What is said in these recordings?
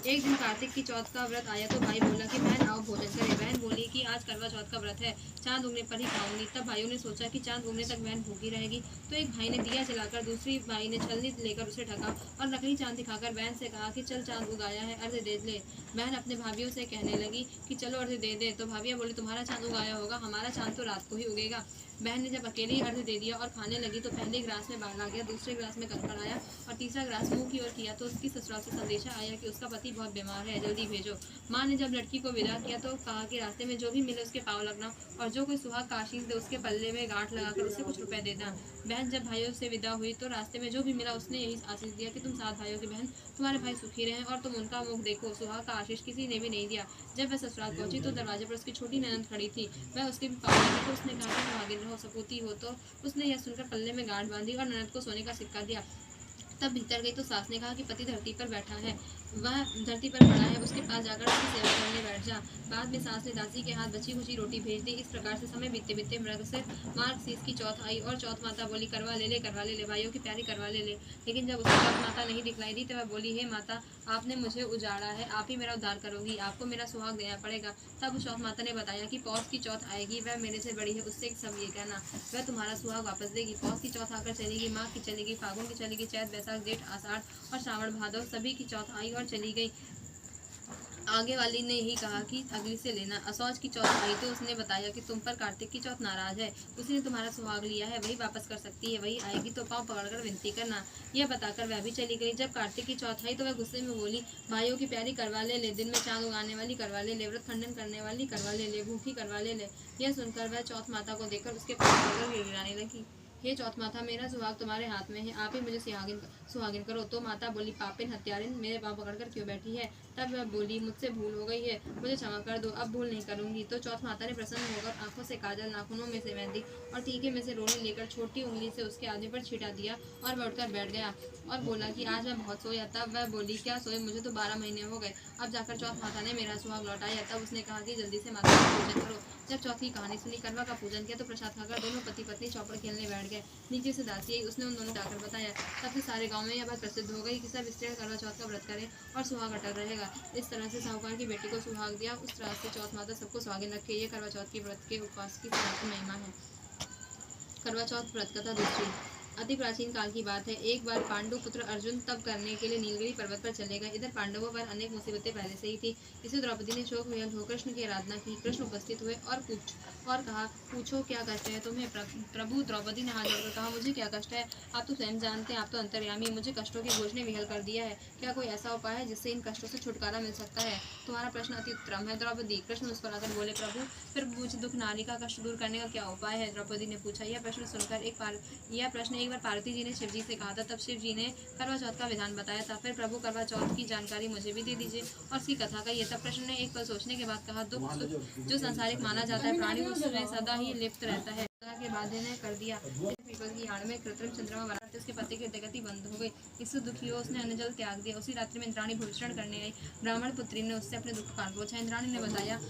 एक दिन कार्तिक की चौथ का व्रत आया तो भाई बोला कि बहन आओ भोजन करें। बहन बोली कि आज करवा चौथ का व्रत है, चांद उगने पर ही खाऊंगी। तब भाइयों ने सोचा कि चांद उगने तक बहन भूखी रहेगी, तो एक भाई ने दिया जलाकर दूसरी भाई ने छलनी लेकर उसे ढका और नकली चांद दिखाकर बहन से कहा कि चल चांद उगाया है, अर्घ दे ले। बहन अपने भाभीियों से कहने लगी कि चलो अर्घ दे दे, तो भाभियां बोली तुम्हारा चांद उगाया होगा, हमारा चांद तो रात को ही उगेगा। बहन ने जब अकेले ही अर्घ दे दिया और खाने लगी तो पहले गिलास में बाल आ गया, दूसरे गिलास में कंकड़ आया और तीसरा गिलास मुंह की ओर किया तो उसकी ससुराल से संदेशा आया कि उसका पति बहुत बीमार है, जल्दी भेजो। माँ ने जब लड़की को विदा किया तो कहा कि रास्ते में जो भी मिले उसके पाँव लगना और जो कोई सुहाग का आशीष दे उसके पल्ले में गांठ लगाकर उसे कुछ रुपए देना। बहन जब भाइयों से विदा हुई तो रास्ते में जो भी मिला उसने यही आशीष दिया कि तुम 7 भाइयों की बहन, तुम्हारे भाई सुखी रहे और तुम उनका मुख देखो। सुहाग का आशीष किसी ने भी नहीं दिया। जब वह ससुराल पहुंची तो दरवाजे पर उसकी छोटी ननद खड़ी थी, वह उसके भी पाँव लगी तो उसने कहा कि सुहागिन रहो, सपूती हो। तो उसने यह सुनकर पल्ले में गांठ बांधी और ननद को सोने का सिक्का दिया। तब भीतर गई तो सास ने कहा कि पति धरती पर बैठा है, वह धरती पर पड़ा है, उसके पास जाकर उसकी सेवा करने बैठ जा। बाद में सास ने दासी के हाथ बची खुची रोटी भेज दी। इस प्रकार से समय बीतते बीतते मृग से मार्गशीर्ष की चौथ आई और चौथ माता बोली करवा ले ले भाइयों की प्यारी करवा ले। लेकिन जब उसको चौथ माता नहीं दिखलाई दी तो वह बोली हे माता, आपने मुझे उजाड़ा है, आप ही मेरा उद्धार करोगी, आपको मेरा सुहाग देना पड़ेगा। तब चौथ माता ने बताया कि पौष की चौथ आएगी, वह मेरे से बड़ी है, उससे सब ये कहना, वह तुम्हारा सुहाग वापस देगी। पौष की चौथ आकर चलेगी, माघ की चलेगी, फागुन की चलेगी, चैत बैसाख जेठ आषाढ़ और श्रावण भादव सभी की चौथ आई और चली गई। आगे वाली ने ही कहा कि अगली से लेना। असौज की चौथ आई तो उसने बताया कि तुम पर कार्तिक की चौथ नाराज है, उसने तुम्हारा सुहाग लिया है, वही वापस कर सकती है, वही आएगी तो पाँव पकड़कर विनती करना। यह बताकर वह भी चली गई। जब कार्तिक की चौथ आई तो वह गुस्से में बोली भाइयों की प्यारी करवा ले, दिन में चांद उगाने वाली करवा ले, व्रत खंडन करने वाली करवा ले, भूखी करवा ले। यह सुनकर वह चौथ माता को देखकर उसके पाँव पकड़कर गिड़गिड़ाने लगी। हे चौथ माता, मेरा सुहाग तुम्हारे हाथ में है, आप ही मुझे सुहागिन करो। तो माता बोली पापिन हत्यारिन, मेरे पाँव पकड़कर क्यों बैठी है। तब वह बोली मुझसे भूल हो गई है, मुझे क्षमा कर दो, अब भूल नहीं करूंगी। तो चौथ माता ने प्रसन्न होकर आंखों से काजल, नाखूनों में से मेहंदी और टीके में से रोली लेकर छोटी उंगली से उसके आदमी पर छिटा दिया और वह उठकर बैठ गया और बोला कि आज मैं बहुत सोया। तब वह बोली क्या सोए, मुझे तो 12 महीने हो गए, अब जाकर चौथ माता ने मेरा सुहाग लौटाया। तब उसने कहा कि जल्दी से माता का पूजन करो। जब चौथ की कहानी सुनी, करवा का पूजन किया तो प्रसाद खाकर दोनों पति पत्नी चौपड़ खेलने बैठ गए। नीचे से दासी आई, उसने उन दोनों जाकर बताया। तब से सारे गांव में यह बात प्रसिद्ध हो गई कि सब स्त्रियां करवा चौथ का व्रत करें और सुहाग अटल रहेगा। इस तरह से साहूकार की बेटी को सुहाग दिया, उस तरह से चौथ माता सबको सुहागिन रखे। ये करवा चौथ के व्रत के उपवास की सनातन महिमा है। करवा चौथ व्रत कथा दूसरी। अति प्राचीन काल की बात है। एक बार पांडु पुत्र अर्जुन तप करने के लिए नीलगिरी पर्वत पर चले गए। इधर पांडवों पर अनेक मुसीबतें पहले से ही थी। इसे द्रौपदी ने शोक विहल हो कृष्ण की आराधना की। कृष्ण उपस्थित हुए और कहा पूछो क्या कष्ट है तुम्हें। प्रभु, द्रौपदी ने हाथ जोड़कर कहा मुझे क्या कष्ट है, आप तो स्वयं जानते हैं, आप तो अंतर्यामी, मुझे कष्टों के बोझ ने विहल कर दिया है। क्या कोई ऐसा उपाय है जिससे इन कष्टों से छुटकारा मिल सकता है। तुम्हारा प्रश्न अति उत्तम है द्रौपदी। कृष्ण मुस्कुराकर बोले प्रभु, फिर मुझ दुख नारी का कष्ट दूर करने का क्या उपाय है। द्रौपदी ने पूछा। यह प्रश्न सुनकर यह प्रश्न एक बार पार्वती जी ने शिव जी से कहा था। तब शिव जी ने करवा चौथ का विधान बताया था। फिर प्रभु करवा चौथ की जानकारी मुझे भी दे दीजिए और उसकी कथा कहिए। तब कृष्ण ने एक पल सोचने के बाद कहा दुख जो संसारिक माना जाता है, प्राणी उसमें सदा ही लिप्त रहता है, के बाधे ने कर दिया। पीपल की आड़ में कृत्रिम चंद्रमा बना उसके पति की गति बंद हो गई। इससे दुखी हो उसने अन्न जल त्याग दिया। उसी रात्रि में इंद्राणी भूषण करने आई। ब्राह्मण पुत्री ने उससे अपने दुख का पूछा। इंद्राणी ने बताया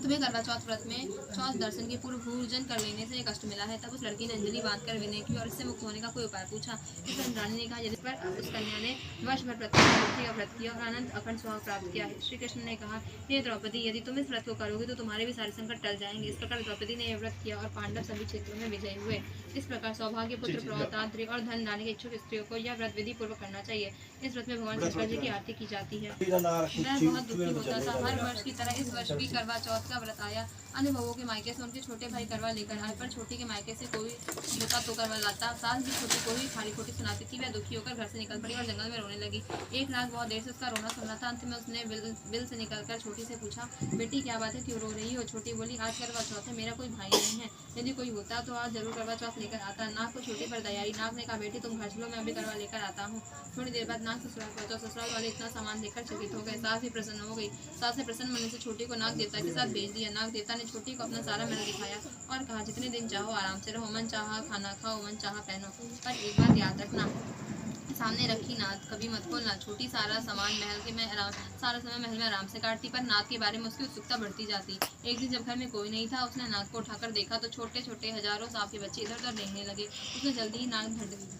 तुम्हें करवा चौथ व्रत में चौथ दर्शन के पूर्व भोजन कर लेने से कष्ट मिला है। तब उस लड़की ने अंजलि बांधकर विनय की और इससे मुक्त होने का कोई उपाय पूछा। इस पर इंद्राणी ने कहा यदि पर उस कन्या ने वर्ष भर प्रत्येक का व्रत किया और अनंत अखंड सुहाग प्राप्त किया है। श्री कृष्ण ने कहा हे द्रौपदी, यदि तुम इस व्रत को करोगे तो तुम्हारे भी सारे संकट टल जाएंगे। इस प्रकार द्रौपदी ने यह व्रत किया और पांडव सभी क्षेत्रों में विजयी हुए। इस प्रकार सौभाग्य पुत्र प्रौतांत्रिक और धन दाने के इच्छुक स्त्रियों को यह व्रत विधि पूर्वक करना चाहिए। इस व्रत में भगवान शंकर जी की आरती की जाती है। वह बहुत दुखी होता था। हर वर्ष की तरह इस वर्ष भी करवा चौथ का व्रत आया। अन्य बहुओं के मायके से उनके छोटे भाई करवा लेकर आए, पर छोटी के मायके से कोई होता तो करवा लाता। सास भी छोटी को ही खाली खोटी सुनाती थी। वह दुखी होकर घर से निकल पड़ी और जंगल में रोने लगी। एक रात बहुत देर से उसका रोना सुन रहा था। अंत में उसने बिल से निकलकर छोटी से पूछा बेटी क्या बात है, क्यों रो रही हो। छोटी बोली आज करवा चौथ है, मेरा कोई भाई नहीं है, यदि कोई होता तो आज जरूर करवा चौथ लेकर आता। नाग को छोटी पर दया आई। नाग ने कहा बेटी तुम घर चलो, मैं अभी करवा लेकर आता हूँ। थोड़ी देर बाद नाग ससुराल पहुंचा। ससुराल वाले इतना सामान देखकर चकित हो गए। सास भी प्रसन्न हो गई। सास ने प्रसन्न मन से छोटी को नाग देवता के साथ भेज दिया। नाग देवता ने छोटी को अपना सारा महल दिखाया और कहा जितने दिन चाहो आराम से रहो, मन चाहा खाना खाओ, मन चाहा पहनो, पर एक बात याद रखना सामने रखी नात, कभी मत खोलना। छोटी सारा सामान महल के में आराम सारा समय महल में आराम से काटती, पर नात के बारे में उसकी उत्सुकता बढ़ती जाती। एक दिन जब घर में कोई नहीं था, उसने नात को उठाकर देखा तो छोटे छोटे हजारों सांप के बच्चे इधर उधर रहने लगे। उसने जल्दी ही नाक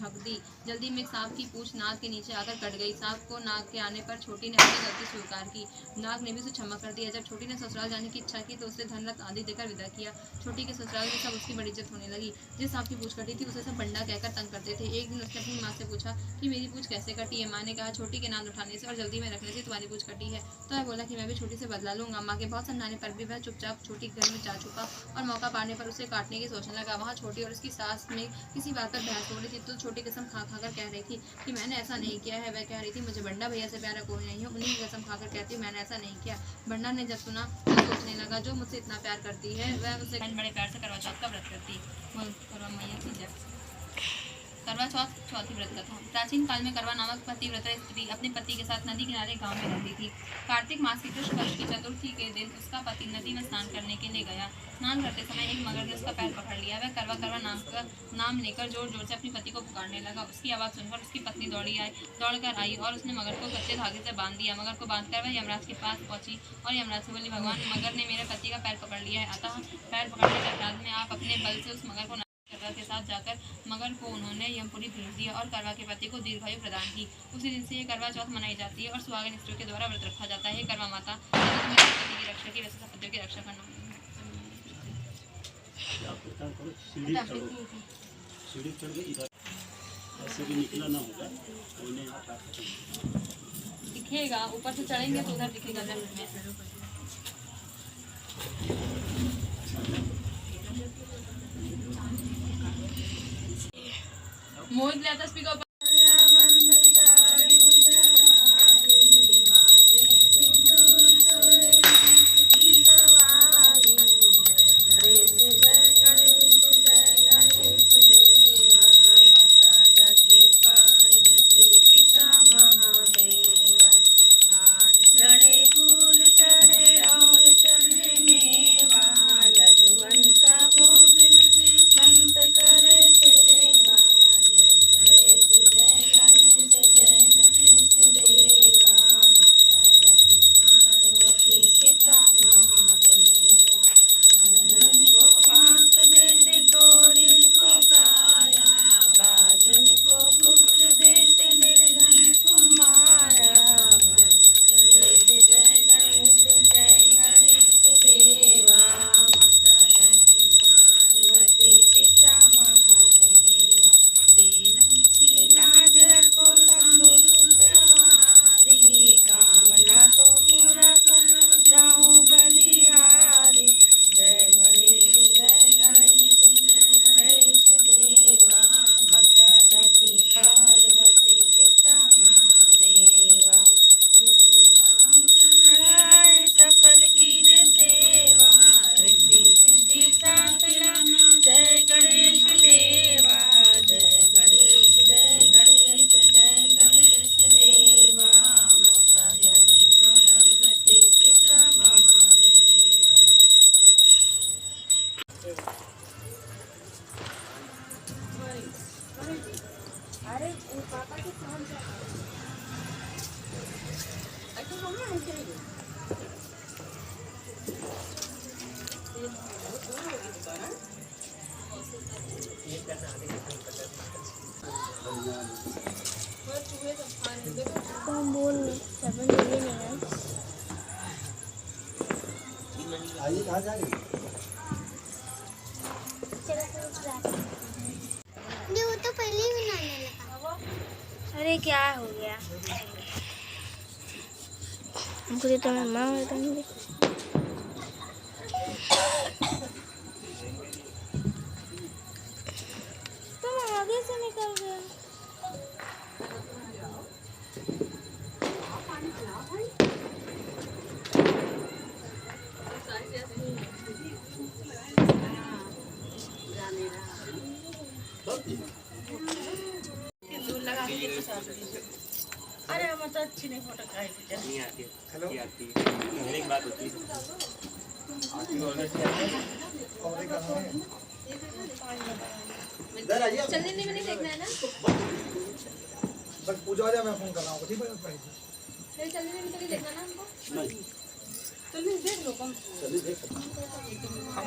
ढक दी। जल्दी में एक सांप की पूंछ नाक के नीचे आकर कट गई। सांप को नाक के आने पर छोटी ने अपनी गलती स्वीकार की। नाक ने भी उसे क्षमा कर दिया। जब छोटी ने ससुराल जाने की इच्छा की तो उसे धन रत्न आदि देकर विदा किया। छोटी के ससुराल में सब उसकी बड़ी इज्जत होने लगी। जिस सांप की पूंछ कटी थी उसे सब बंडा कहकर तंग करते थे। एक दिन उसने अपनी माँ से पूछा कि मेरी पूंछ कैसे कटी है। माँ ने कहा, छोटी के नाम उठाने से और जल्दी में रखने से तुम्हारी पूंछ कटी है। तो वह बोला कि मैं भी छोटी से बदला लूंगा। माँ के बहुत समझाने पर भी वह चुपचाप छोटी के घर में जा छुपा और मौका पाने पर उसे काटने की सोचने लगा। वहाँ छोटी और उसकी सास में किसी बात पर बहस हो रही थी तो छोटी कसम खा खाकर कह रही थी कि मैंने ऐसा नहीं किया है। वह कह रही थी, मुझे बंडा भैया से प्यारा कोई नहीं है, उन्हीं की कसम खाकर कहती हूँ मैंने ऐसा नहीं किया। बंडा ने जब सुना तो सोचने लगा, जो मुझसे इतना प्यार करती है वह मुझसे बड़े प्यार से करवा चौथ का व्रत करती। करवा मैया की जय। करवा चौथ चौथी व्रत कथा। प्राचीन काल में करवा नामक पतिव्रता स्त्री अपने पति के साथ नदी किनारे गांव में रहती थी। कार्तिक मास की कृष्ण पक्ष की चतुर्थी के दिन उसका पति नदी में स्नान करने के लिए गया। स्नान करते समय एक मगर ने उसका पैर पकड़ लिया। वह करवा करवा नाम लेकर जोर जोर से अपने पति को पुकारने लगा। उसकी आवाज़ सुनकर उसकी पत्नी दौड़कर आई और उसने मगर को कच्चे धागे से बांध दिया। मगर को बांधकर वह यमराज के पास पहुंची और यमराज से बोली, भगवान, मगर ने मेरे पति का पैर पकड़ लिया है, अतः पैर पकड़ने के अपराध में आप अपने बल से उस मगर को करवा के साथ जाकर मगर को उन्होंने यमपुरी भेज दिया और करवा के पति को दीर्घायु प्रदान की। उसी दिन से ये करवा चौथ मनाई जाती है और सुहागिन स्त्रियों के द्वारा व्रत रखा जाता है। करवा माता पति की रक्षा की, वैसे सपतियों की रक्षा करना। सीढ़ी चढ़ गई इधर ऐसे भी निकला ना होगा, दिखेगा ऊपर से चढ़ेंगे तो उधर दिखेगा। मोहित लिया था स्पीकर। आइए कहाँ जा रही? वो तो पहले ही बनाने लगा। अरे क्या हो गया? हमको तो मम्मा बताएंगे। तुम आगे से निकल गए। अरे हम तो अच्छी नहीं फोटो नहीं आती है। हेलो आती है, हर एक बात होती है। चलने में नहीं देखना है ना। बस पूजा आ जाए मैं फोन कर रहा हूँ ठीक है भाई फिर चलने में चलिए देखना ना हमको नहीं चलिए देख लो कम चलिए देख सकते हाँ,